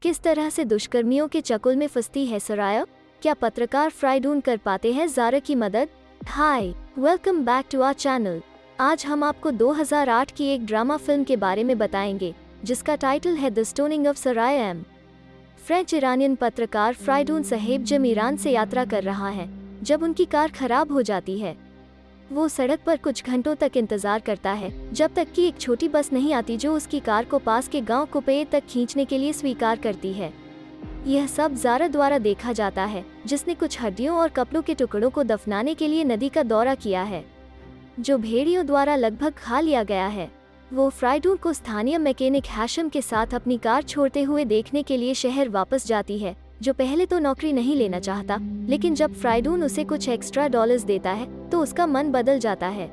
किस तरह से दुष्कर्मियों के चक्कर में फंसती है सराया? क्या पत्रकार फ्राइडून कर पाते हैं ज़ारा की मदद? Hi, welcome back to our channel. आज हम आपको 2008 की एक ड्रामा फिल्म के बारे में बताएंगे जिसका टाइटल है the stoning of Soraya M. French Iranian पत्रकार फ्राइडून साहेब जब ईरान से यात्रा कर रहा है, जब उनकी कार खराब हो जाती है। वो सड़क पर कुछ घंटों तक इंतजार करता है जब तक कि एक छोटी बस नहीं आती जो उसकी कार को पास के गांव कुपे तक खींचने के लिए स्वीकार करती है। यह सब ज़ारा द्वारा देखा जाता है, जिसने कुछ हड्डियों और कपड़ों के टुकड़ों को दफनाने के लिए नदी का दौरा किया है, जो भेड़ियों द्वारा लगभग खा लिया गया है। वो फ्राइडून को स्थानीय मैकेनिक हैशम के साथ अपनी कार छोड़ते हुए देखने के लिए शहर वापस जाती है, जो पहले तो नौकरी नहीं लेना चाहता, लेकिन जब फ्राइडून उसे कुछ एक्स्ट्रा डॉलर्स देता है तो उसका मन बदल जाता है।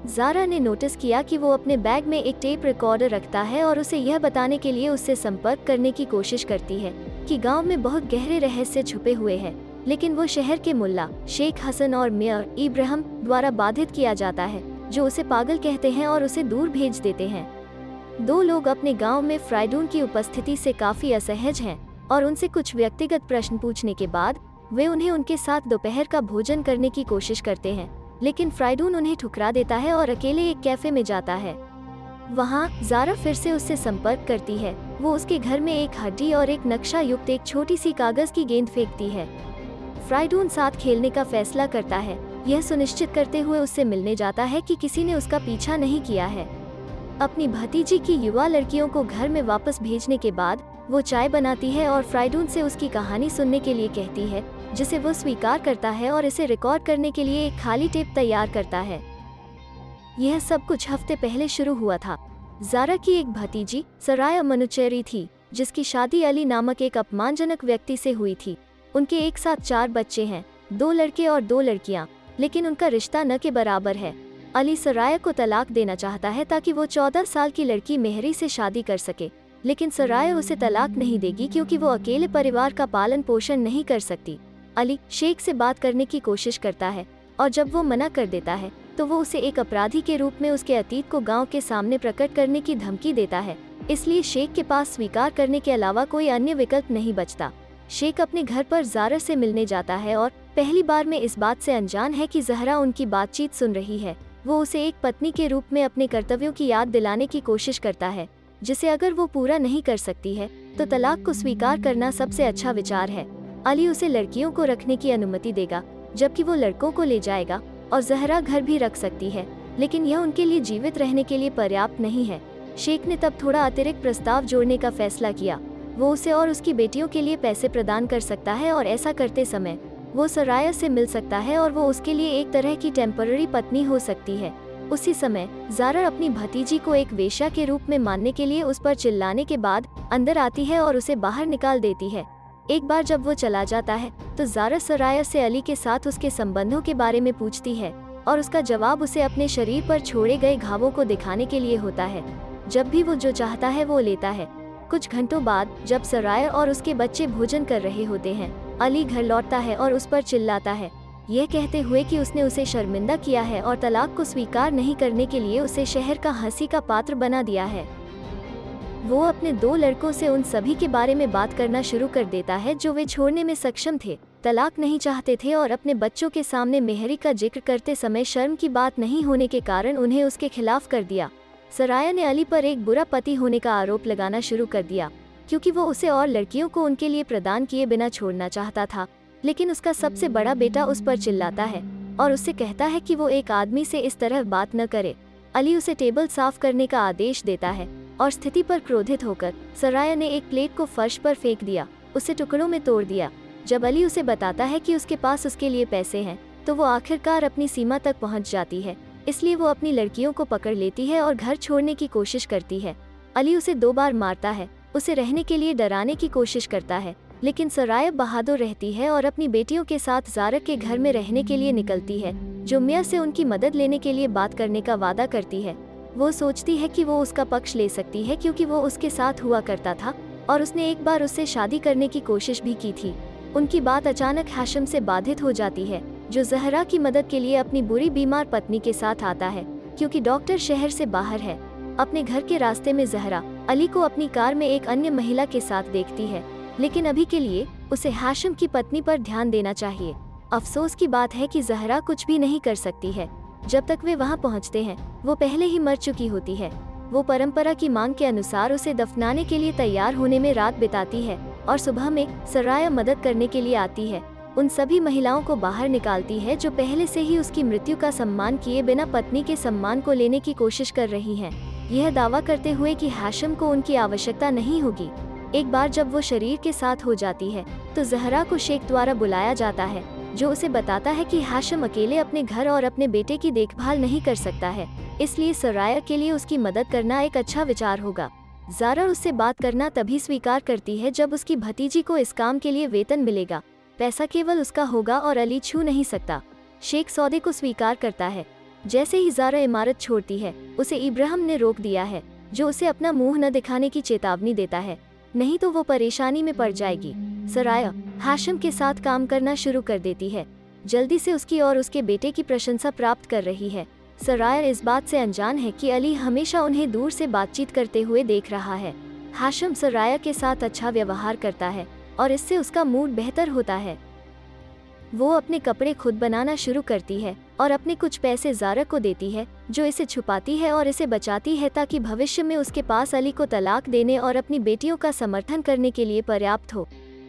ज़ारा ने नोटिस किया कि वो अपने बैग में एक टेप रिकॉर्डर रखता है और उसे यह बताने के लिए उससे संपर्क करने की कोशिश करती है कि गांव में बहुत गहरे रहस्य छुपे हुए हैं, लेकिन वो शहर के मुल्ला शेख हसन और मेयर इब्राहिम द्वारा बाधित किया जाता है, जो उसे पागल कहते हैं और उसे दूर भेज देते हैं। दो लोग अपने गाँव में फ्राइडून की उपस्थिति से काफी असहज हैं और उनसे कुछ व्यक्तिगत प्रश्न पूछने के बाद वे उन्हें उनके साथ दोपहर का भोजन करने की कोशिश करते हैं, लेकिन फ्राइडून उन्हें ठुकरा देता है और अकेले एक कैफे में जाता है। वहाँ ज़ारा फिर से उससे संपर्क करती है। वो उसके घर में एक हड्डी और एक नक्शा युक्त एक छोटी सी कागज की गेंद फेंकती है। फ्राइडून साथ खेलने का फैसला करता है, यह सुनिश्चित करते हुए उससे मिलने जाता है कि किसी ने उसका पीछा नहीं किया है। अपनी भतीजी की युवा लड़कियों को घर में वापस भेजने के बाद वो चाय बनाती है और फ्राइडून से उसकी कहानी सुनने के लिए कहती है, जिसे वो स्वीकार करता है और इसे रिकॉर्ड करने के लिए एक खाली टेप तैयार करता है। यह सब कुछ हफ्ते पहले शुरू हुआ था। ज़ारा की एक भतीजी सराया मनुचेरी थी, जिसकी शादी अली नामक एक अपमानजनक व्यक्ति से हुई थी। उनके एक साथ 4 बच्चे हैं, 2 लड़के और 2 लड़कियां, लेकिन उनका रिश्ता न के बराबर है। अली सराया को तलाक देना चाहता है ताकि वो 14 साल की लड़की मेहरी से शादी कर सके, लेकिन सराया उसे तलाक नहीं देगी क्योंकि वो अकेले परिवार का पालन पोषण नहीं कर सकती। अली शेख से बात करने की कोशिश करता है और जब वो मना कर देता है तो वो उसे एक अपराधी के रूप में उसके अतीत को गांव के सामने प्रकट करने की धमकी देता है। इसलिए शेख के पास स्वीकार करने के अलावा कोई अन्य विकल्प नहीं बचता। शेख अपने घर पर ज़ारा से मिलने जाता है और पहली बार में इस बात से अनजान है कि ज़हरा उनकी बातचीत सुन रही है। वो उसे एक पत्नी के रूप में अपने कर्तव्यों की याद दिलाने की कोशिश करता है, जिसे अगर वो पूरा नहीं कर सकती है तो तलाक को स्वीकार करना सबसे अच्छा विचार है। अली उसे लड़कियों को रखने की अनुमति देगा, जबकि वो लड़कों को ले जाएगा और ज़हरा घर भी रख सकती है, लेकिन यह उनके लिए जीवित रहने के लिए पर्याप्त नहीं है। शेख ने तब थोड़ा अतिरिक्त प्रस्ताव जोड़ने का फैसला किया। वो उसे और उसकी बेटियों के लिए पैसे प्रदान कर सकता है और ऐसा करते समय वो सराया से मिल सकता है और वो उसके लिए एक तरह की टेम्पररी पत्नी हो सकती है। उसी समय ज़ारा अपनी भतीजी को एक वेश्या के रूप में मानने के लिए उस पर चिल्लाने के बाद अंदर आती है और उसे बाहर निकाल देती है। एक बार जब वो चला जाता है तो ज़ारा सराया से अली के साथ उसके संबंधों के बारे में पूछती है और उसका जवाब उसे अपने शरीर पर छोड़े गए घावों को दिखाने के लिए होता है। जब भी वो जो चाहता है वो लेता है। कुछ घंटों बाद जब सराया और उसके बच्चे भोजन कर रहे होते हैं, अली घर लौटता है और उस पर चिल्लाता है, यह कहते हुए कि उसने उसे शर्मिंदा किया है और तलाक को स्वीकार नहीं करने के लिए उसे शहर का हंसी का पात्र बना दिया है। वो अपने 2 लड़कों से उन सभी के बारे में बात करना शुरू कर देता है जो वे छोड़ने में सक्षम थे, तलाक नहीं चाहते थे और अपने बच्चों के सामने मेहरी का जिक्र करते समय शर्म की बात नहीं होने के कारण उन्हें उसके खिलाफ कर दिया। सराया ने अली पर एक बुरा पति होने का आरोप लगाना शुरू कर दिया, क्योंकि वो उसे और लड़कियों को उनके लिए प्रदान किए बिना छोड़ना चाहता था, लेकिन उसका सबसे बड़ा बेटा उस पर चिल्लाता है और उससे कहता है कि वो एक आदमी से इस तरह बात न करे। अली उसे टेबल साफ करने का आदेश देता है और स्थिति पर क्रोधित होकर सराया ने एक प्लेट को फर्श पर फेंक दिया, उसे टुकड़ों में तोड़ दिया। जब अली उसे बताता है कि उसके पास उसके लिए पैसे हैं तो वो आखिरकार अपनी सीमा तक पहुंच जाती है, इसलिए वो अपनी लड़कियों को पकड़ लेती है और घर छोड़ने की कोशिश करती है। अली उसे 2 बार मारता है, उसे रहने के लिए डराने की कोशिश करता है, लेकिन सराया बहादुर रहती है और अपनी बेटियों के साथ ज़ारा के घर में रहने के लिए निकलती है, जो मियाँ से उनकी मदद लेने के लिए बात करने का वादा करती है। वो सोचती है कि वो उसका पक्ष ले सकती है क्योंकि वो उसके साथ हुआ करता था और उसने एक बार उससे शादी करने की कोशिश भी की थी। उनकी बात अचानक हैशम से बाधित हो जाती है, जो ज़हरा की मदद के लिए अपनी बुरी बीमार पत्नी के साथ आता है, क्योंकि डॉक्टर शहर से बाहर है। अपने घर के रास्ते में ज़हरा अली को अपनी कार में एक अन्य महिला के साथ देखती है, लेकिन अभी के लिए उसे हाशिम की पत्नी पर ध्यान देना चाहिए। अफसोस की बात है कि जहरा कुछ भी नहीं कर सकती है। जब तक वे वहां पहुंचते हैं, वो पहले ही मर चुकी होती है। वो परंपरा की मांग के अनुसार उसे दफनाने के लिए तैयार होने में रात बिताती है और सुबह में सराया मदद करने के लिए आती है। उन सभी महिलाओं को बाहर निकालती है जो पहले से ही उसकी मृत्यु का सम्मान किए बिना पत्नी के सम्मान को लेने की कोशिश कर रही हैं, यह दावा करते हुए कि हाशिम को उनकी आवश्यकता नहीं होगी। एक बार जब वो शरीर के साथ हो जाती है तो जहरा को शेख द्वारा बुलाया जाता है, जो उसे बताता है कि हाशिम अकेले अपने घर और अपने बेटे की देखभाल नहीं कर सकता है, इसलिए सराया के लिए उसकी मदद करना एक अच्छा विचार होगा। ज़ारा उससे बात करना तभी स्वीकार करती है जब उसकी भतीजी को इस काम के लिए वेतन मिलेगा। पैसा केवल उसका होगा और अली छू नहीं सकता। शेख सौदे को स्वीकार करता है। जैसे ही ज़ारा इमारत छोड़ती है, उसे इब्राहिम ने रोक दिया है, जो उसे अपना मुंह न दिखाने की चेतावनी देता है, नहीं तो वो परेशानी में पड़ जाएगी। सराया हाशिम के साथ काम करना शुरू कर देती है, जल्दी से उसकी और उसके बेटे की प्रशंसा प्राप्त कर रही है। सराया इस बात से अनजान है कि अली हमेशा उन्हें दूर से बातचीत करते हुए देख रहा है। हाशिम सराया के साथ अच्छा व्यवहार करता है और इससे उसका मूड बेहतर होता है। वो अपने कपड़े खुद बनाना शुरू करती है और अपने कुछ पैसे ज़ारा को देती है, जो इसे छुपाती है और इसे बचाती है ताकि भविष्य में उसके पास अली को तलाक देने और अपनी बेटियों का समर्थन करने के लिए पर्याप्त हो।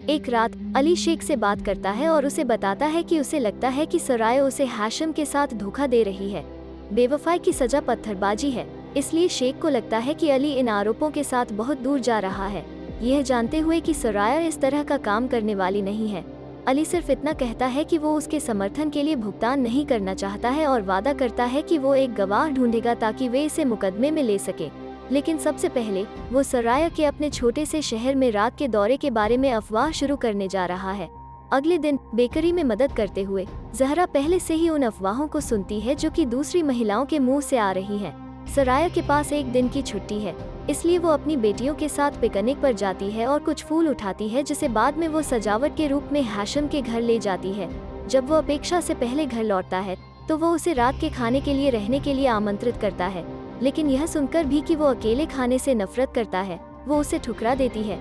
एक रात अली शेख से बात करता है और उसे बताता है कि उसे लगता है कि सराया उसे हाशिम के साथ धोखा दे रही है। बेवफाई की सजा पत्थरबाजी है, इसलिए शेख को लगता है कि अली इन आरोपों के साथ बहुत दूर जा रहा है, यह जानते हुए कि सराया इस तरह का काम करने वाली नहीं है। अली सिर्फ इतना कहता है कि वो उसके समर्थन के लिए भुगतान नहीं करना चाहता है और वादा करता है कि वो एक गवाह ढूंढेगा ताकि वे इसे मुकदमे में ले सके। लेकिन सबसे पहले वो सराया के अपने छोटे से शहर में रात के दौरे के बारे में अफवाह शुरू करने जा रहा है। अगले दिन बेकरी में मदद करते हुए जहरा पहले से ही उन अफवाहों को सुनती है जो कि दूसरी महिलाओं के मुंह से आ रही हैं। सराया के पास एक दिन की छुट्टी है, इसलिए वो अपनी बेटियों के साथ पिकनिक पर जाती है और कुछ फूल उठाती है, जिसे बाद में वो सजावट के रूप में हाशिम के घर ले जाती है। जब वो अपेक्षा से पहले घर लौटता है तो वो उसे रात के खाने के लिए रहने के लिए आमंत्रित करता है, लेकिन यह सुनकर भी कि वो अकेले खाने से नफरत करता है, वो उसे ठुकरा देती है।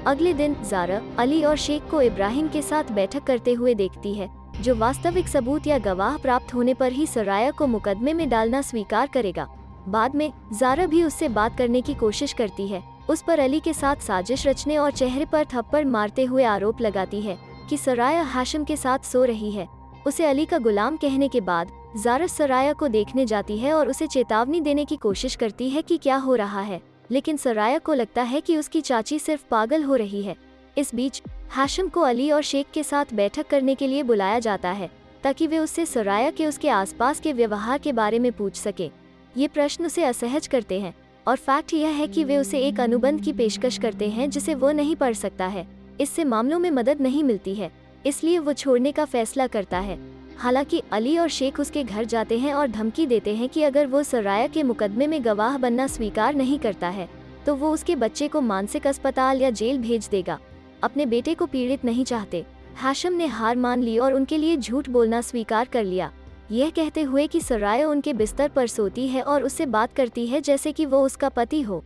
अगले दिन ज़ारा अली और शेख को इब्राहिम के साथ बैठक करते हुए देखती है, जो वास्तविक सबूत या गवाह प्राप्त होने पर ही सराया को मुकदमे में डालना स्वीकार करेगा। बाद में ज़ारा भी उससे बात करने की कोशिश करती है, उस पर अली के साथ साजिश रचने और चेहरे पर थप्पड़ मारते हुए आरोप लगाती है कि सराया हाशिम के साथ सो रही है। उसे अली का गुलाम कहने के बाद ज़ारा सराया को देखने जाती है और उसे चेतावनी देने की कोशिश करती है कि क्या हो रहा है, लेकिन सराया को लगता है कि उसकी चाची सिर्फ पागल हो रही है। इस बीच हाशिम को अली और शेख के साथ बैठक करने के लिए बुलाया जाता है ताकि वे उससे सराया के उसके आसपास के व्यवहार के बारे में पूछ सके। ये प्रश्न उसे असहज करते हैं और फैक्ट यह है कि वे उसे एक अनुबंध की पेशकश करते हैं जिसे वो नहीं पढ़ सकता है। इससे मामलों में मदद नहीं मिलती है, इसलिए वो छोड़ने का फैसला करता है। हालांकि अली और शेख उसके घर जाते हैं और धमकी देते हैं कि अगर वो सराया के मुकदमे में गवाह बनना स्वीकार नहीं करता है तो वो उसके बच्चे को मानसिक अस्पताल या जेल भेज देगा। अपने बेटे को पीड़ित नहीं चाहते, हाशिम ने हार मान ली और उनके लिए झूठ बोलना स्वीकार कर लिया, यह कहते हुए कि सराया उनके बिस्तर पर सोती है और उससे बात करती है जैसे कि वो उसका पति हो।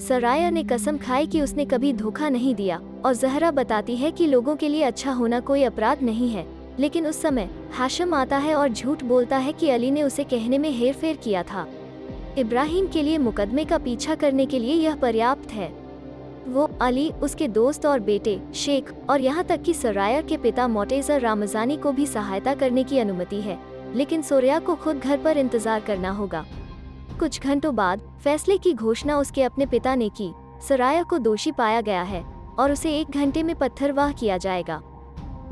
सराया ने कसम खाई कि उसने कभी धोखा नहीं दिया और जहरा बताती है कि लोगों के लिए अच्छा होना कोई अपराध नहीं है, लेकिन उस समय हाशिम आता है और झूठ बोलता है कि अली ने उसे कहने में हेरफेर किया था। इब्राहिम के लिए मुकदमे का पीछा करने के लिए यह पर्याप्त है। वो अली, उसके दोस्त और बेटे शेख और यहाँ तक कि सराया के पिता मोटेज़र रामजानी को भी सहायता करने की अनुमति है, लेकिन सोरिया को खुद घर पर इंतजार करना होगा। कुछ घंटों बाद फैसले की घोषणा उसके अपने पिता ने की। सराया को दोषी पाया गया है और उसे 1 घंटे में पत्थरवाह किया जाएगा।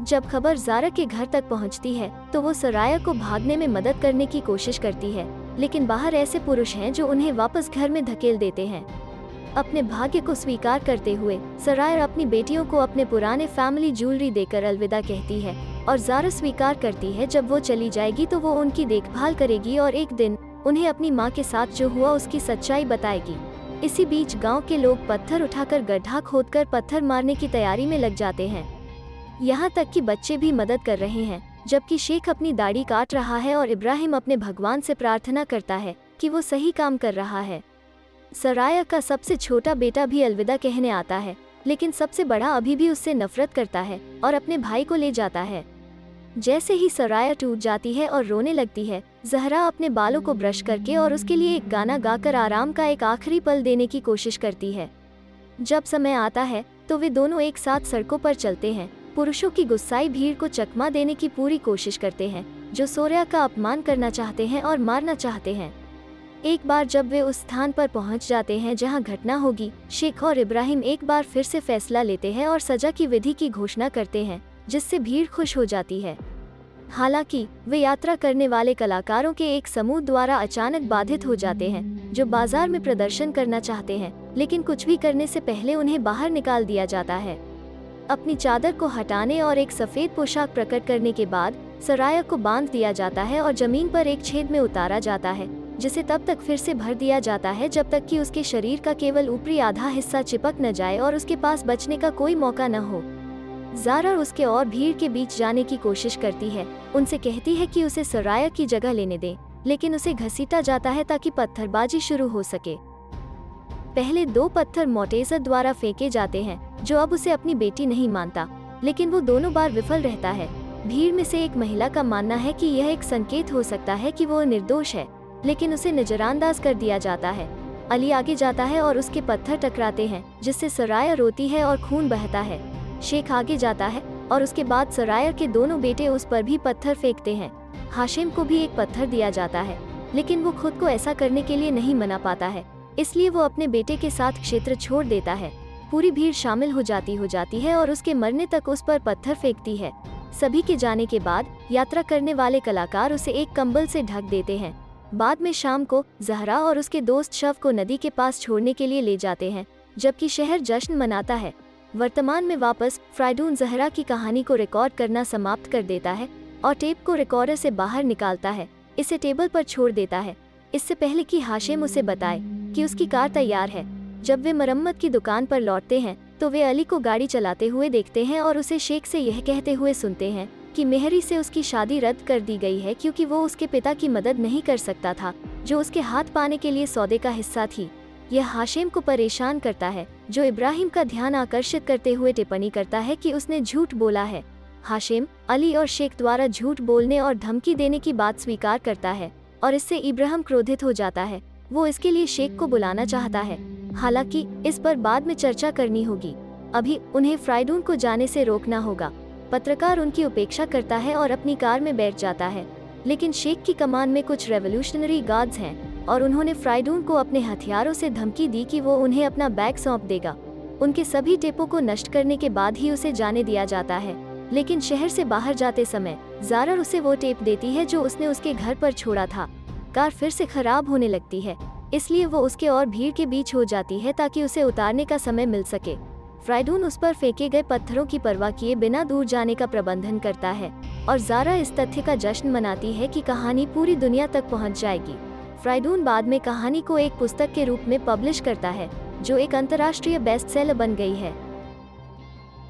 जब खबर ज़ारा के घर तक पहुंचती है तो वो सराया को भागने में मदद करने की कोशिश करती है, लेकिन बाहर ऐसे पुरुष हैं जो उन्हें वापस घर में धकेल देते हैं। अपने भाग्य को स्वीकार करते हुए सराया अपनी बेटियों को अपने पुराने फैमिली ज्वेलरी देकर अलविदा कहती है और ज़ारा स्वीकार करती है जब वो चली जाएगी तो वो उनकी देखभाल करेगी और एक दिन उन्हें अपनी माँ के साथ जो हुआ उसकी सच्चाई बताएगी। इसी बीच गांव के लोग पत्थर उठाकर गड्ढा खोदकर पत्थर मारने की तैयारी में लग जाते हैं। यहाँ तक कि बच्चे भी मदद कर रहे हैं, जबकि शेख अपनी दाढ़ी काट रहा है और इब्राहिम अपने भगवान से प्रार्थना करता है कि वो सही काम कर रहा है। सराया का सबसे छोटा बेटा भी अलविदा कहने आता है, लेकिन सबसे बड़ा अभी भी उससे नफरत करता है और अपने भाई को ले जाता है। जैसे ही सराया टूट जाती है और रोने लगती है, जहरा अपने बालों को ब्रश करके और उसके लिए एक गाना गाकर आराम का एक आखिरी पल देने की कोशिश करती है। जब समय आता है तो वे दोनों एक साथ सड़कों पर चलते हैं। पुरुषों की गुस्साई भीड़ को चकमा देने की पूरी कोशिश करते हैं, जो सोरिया का अपमान करना चाहते हैं और मारना चाहते हैं। एक बार जब वे उस स्थान पर पहुंच जाते हैं जहां घटना होगी, शेख और इब्राहिम एक बार फिर से फैसला लेते हैं और सजा की विधि की घोषणा करते हैं, जिससे भीड़ खुश हो जाती है। हालांकि वे यात्रा करने वाले कलाकारों के एक समूह द्वारा अचानक बाधित हो जाते हैं, जो बाजार में प्रदर्शन करना चाहते हैं, लेकिन कुछ भी करने से पहले उन्हें बाहर निकाल दिया जाता है। अपनी चादर को हटाने और एक सफेद पोशाक प्रकट करने के बाद सराया को बांध दिया जाता है और जमीन पर एक छेद में उतारा जाता है, जिसे तब तक फिर से भर दिया जाता है जब तक कि उसके शरीर का केवल ऊपरी आधा हिस्सा चिपक न जाए और उसके पास बचने का कोई मौका न हो। ज़ारा उसके और भीड़ के बीच जाने की कोशिश करती है, उनसे कहती है कि उसे सराया की जगह लेने दें, लेकिन उसे घसीटा जाता है ताकि पत्थरबाजी शुरू हो सके। पहले 2 पत्थर मोटेजर द्वारा फेंके जाते हैं, जो अब उसे अपनी बेटी नहीं मानता, लेकिन वो दोनों बार विफल रहता है। भीड़ में से एक महिला का मानना है कि यह एक संकेत हो सकता है कि वो निर्दोष है, लेकिन उसे नजरअंदाज कर दिया जाता है। अली आगे जाता है और उसके पत्थर टकराते हैं, जिससे सराया रोती है और खून बहता है। शेख आगे जाता है और उसके बाद सराया के दोनों बेटे उस पर भी पत्थर फेंकते हैं। हाशिम को भी एक पत्थर दिया जाता है, लेकिन वो खुद को ऐसा करने के लिए नहीं मना पाता है, इसलिए वो अपने बेटे के साथ क्षेत्र छोड़ देता है। पूरी भीड़ शामिल हो जाती है और उसके मरने तक उस पर पत्थर फेंकती है। सभी के जाने के बाद यात्रा करने वाले कलाकार उसे एक कंबल से ढक देते हैं। बाद में शाम को जहरा और उसके दोस्त शव को नदी के पास छोड़ने के लिए ले जाते हैं, जबकि शहर जश्न मनाता है। वर्तमान में वापस फ्राइडून जहरा की कहानी को रिकॉर्ड करना समाप्त कर देता है और टेप को रिकॉर्डर से बाहर निकालता है, इसे टेबल पर छोड़ देता है, इससे पहले कि हाशिम उसे बताए कि उसकी कार तैयार है। जब वे मरम्मत की दुकान पर लौटते हैं तो वे अली को गाड़ी चलाते हुए देखते हैं और उसे शेख से यह कहते हुए सुनते हैं कि मेहरी से उसकी शादी रद्द कर दी गई है क्योंकि वो उसके पिता की मदद नहीं कर सकता था, जो उसके हाथ पाने के लिए सौदे का हिस्सा थी। यह हाशिम को परेशान करता है, जो इब्राहिम का ध्यान आकर्षित करते हुए टिप्पणी करता है कि उसने झूठ बोला है। हाशिम अली और शेख द्वारा झूठ बोलने और धमकी देने की बात स्वीकार करता है और इससे इब्राहिम क्रोधित हो जाता है। वो इसके लिए शेख को बुलाना चाहता है, हालांकि इस पर बाद में चर्चा करनी होगी। अभी उन्हें फ्राइडून को जाने से रोकना होगा। पत्रकार उनकी उपेक्षा करता है और अपनी कार में बैठ जाता है, लेकिन शेख की कमान में कुछ रेवोल्यूशनरी गार्ड्स हैं और उन्होंने फ्राइडून को अपने हथियारों से धमकी दी कि वो उन्हें अपना बैग सौंप देगा। उनके सभी टेपों को नष्ट करने के बाद ही उसे जाने दिया जाता है, लेकिन शहर से बाहर जाते समय ज़ारा उसे वो टेप देती है जो उसने उसके घर पर छोड़ा था। कार फिर से खराब होने लगती है, इसलिए वो उसके और भीड़ के बीच हो जाती है ताकि उसे उतारने का समय मिल सके। फ्राइडून उस पर फेंके गए पत्थरों की परवाह किए बिना दूर जाने का प्रबंधन करता है और ज़ारा इस तथ्य का जश्न मनाती है कि कहानी पूरी दुनिया तक पहुंच जाएगी। फ्राइडून बाद में कहानी को एक पुस्तक के रूप में पब्लिश करता है, जो एक अंतर्राष्ट्रीय बेस्टसेलर बन गई है।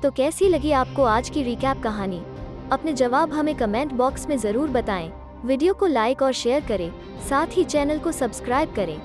तो कैसी लगी आपको आज की रिकैप कहानी? अपने जवाब हमें कमेंट बॉक्स में ज़रूर बताएं। वीडियो को लाइक और शेयर करें, साथ ही चैनल को सब्सक्राइब करें।